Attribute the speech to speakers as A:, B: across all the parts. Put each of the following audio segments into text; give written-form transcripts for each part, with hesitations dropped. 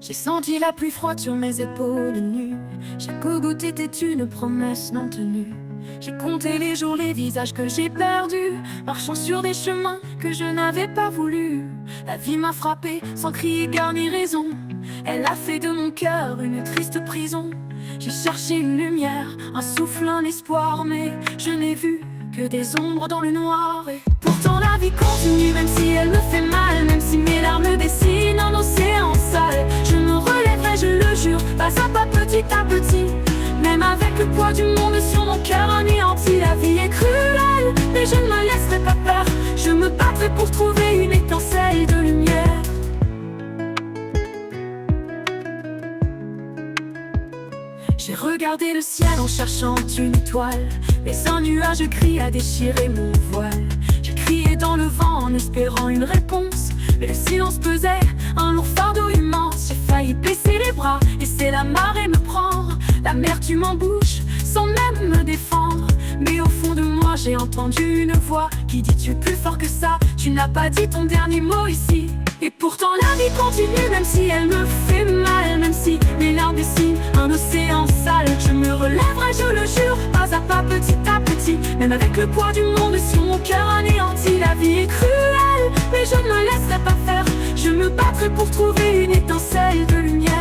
A: J'ai senti la pluie froide sur mes épaules nues. Chaque goutte était une promesse non tenue. J'ai compté les jours, les visages que j'ai perdus, marchant sur des chemins que je n'avais pas voulu. La vie m'a frappé sans crier gare ni raison. Elle a fait de mon cœur une triste prison. J'ai cherché une lumière, un souffle, un espoir, mais je n'ai vu que des ombres dans le noir. Et pourtant la vie continue, même si elle me fait mal, même si mes larmes dessinent un océan sale. Je me relèverai, je le jure, pas à pas, petit à petit. Même avec le poids du monde sur mon cœur anéanti. La vie est cruelle, mais je ne me laisserai pas faire. Je me battrai pour trouver une étincelle de lumière. J'ai regardé le ciel en cherchant une étoile, mais un nuage gris a déchiré mon voile. J'ai crié dans le vent en espérant une réponse, mais le silence pesait, un lourd fardeau immense. J'ai failli baisser les bras, laisser la marée me prendre. L'amertume en bouche, sans même me défendre. Mais au fond de moi j'ai entendu une voix qui dit: tu es plus fort que ça, tu n'as pas dit ton dernier mot ici. Et pourtant la vie continue, même si elle me fait mal, même si mes larmes dessinent un océan sale. Je me relèverai, je le jure, pas à pas, petit à petit. Même avec le poids du monde sur mon cœur anéanti. La vie est cruelle, mais je ne me laisserai pas faire. Je me battrai pour trouver une étincelle de lumière.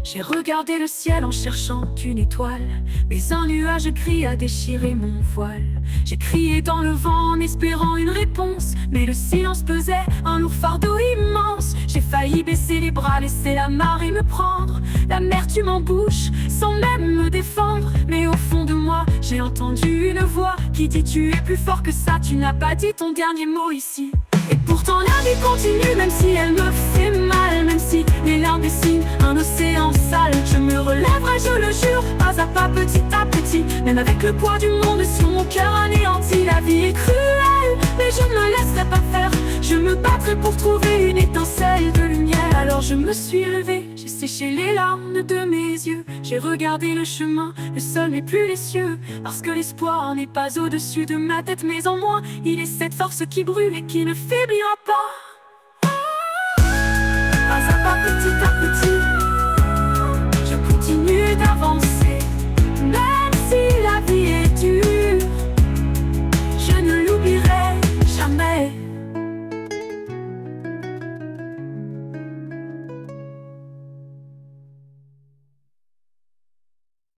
A: J'ai regardé le ciel en cherchant une étoile, mais un nuage gris a déchiré mon voile. J'ai crié dans le vent en espérant une réponse, mais le silence pesait, un lourd fardeau immense. J'ai failli baisser les bras, laisser la marée me prendre. L'amertume en bouche, sans même me défendre. Mais au fond de moi, j'ai entendu une voix qui dit: tu es plus fort que ça, tu n'as pas dit ton dernier mot ici. Et pourtant la vie continue, même si elle me fait mal, même si les larmes dessinent un océan sale. Je me relèverai, je le jure, pas à pas, petit à petit. Même avec le poids du monde sur mon cœur anéanti. La vie est cruelle, mais je ne me laisserai pas faire. Je me battrai pour trouver une étincelle de lumière. Alors je me suis levée, j'ai séché les larmes de mes yeux. J'ai regardé le chemin, le sol mais plus les cieux. Parce que l'espoir n'est pas au-dessus de ma tête, mais en moi il est cette force qui brûle et qui ne faiblira pas. Pas à pas, petit à petit, je continue d'avancer.